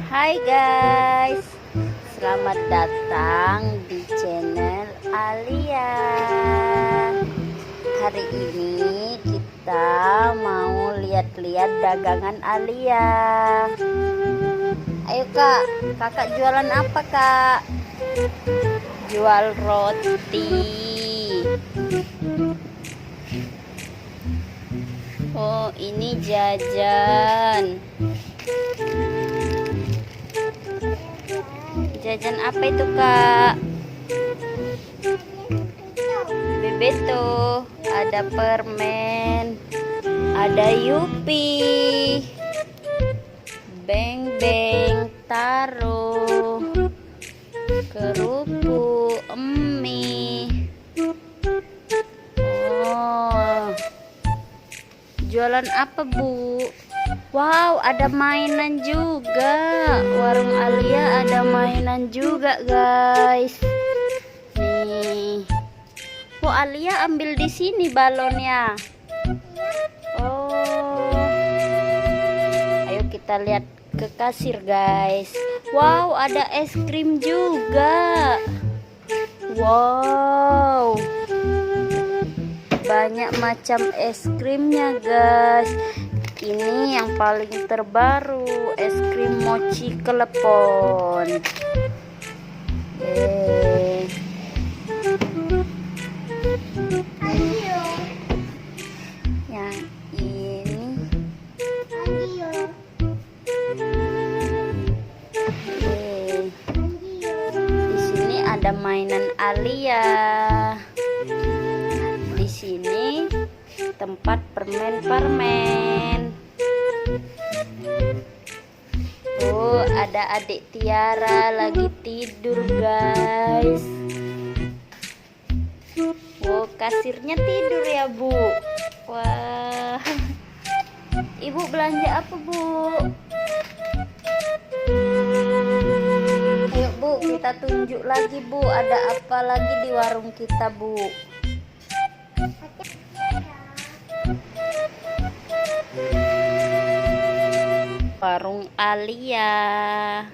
Hai guys, selamat datang di channel Alia. Hari ini kita mau lihat-lihat dagangan Alia. Ayo kak, kakak jualan apa kak? Jual roti. Oh, ini jajan. Jajan apa itu kak? Bebeto, ada permen, ada Yupi, beng beng, taro, kerupuk, mie. Oh, jualan apa bu? Wow, ada mainan juga. Warung Alia ada mainan juga, guys. Nih. Oh, Alia ambil di sini balonnya. Oh. Ayo kita lihat ke kasir, guys. Wow, ada es krim juga. Wow. Banyak macam es krimnya, guys. Ini yang paling terbaru, es krim mochi klepon. Yang ini di sini ada mainan Alia. Di sini tempat permen-permen. Oh, ada adik Tiara lagi tidur, guys. Oh, kasirnya tidur ya, Bu. Wah. Ibu belanja apa, Bu? Ayo, Bu, kita tunjuk lagi, Bu. Ada apa lagi di warung kita, Bu? Warung Alia.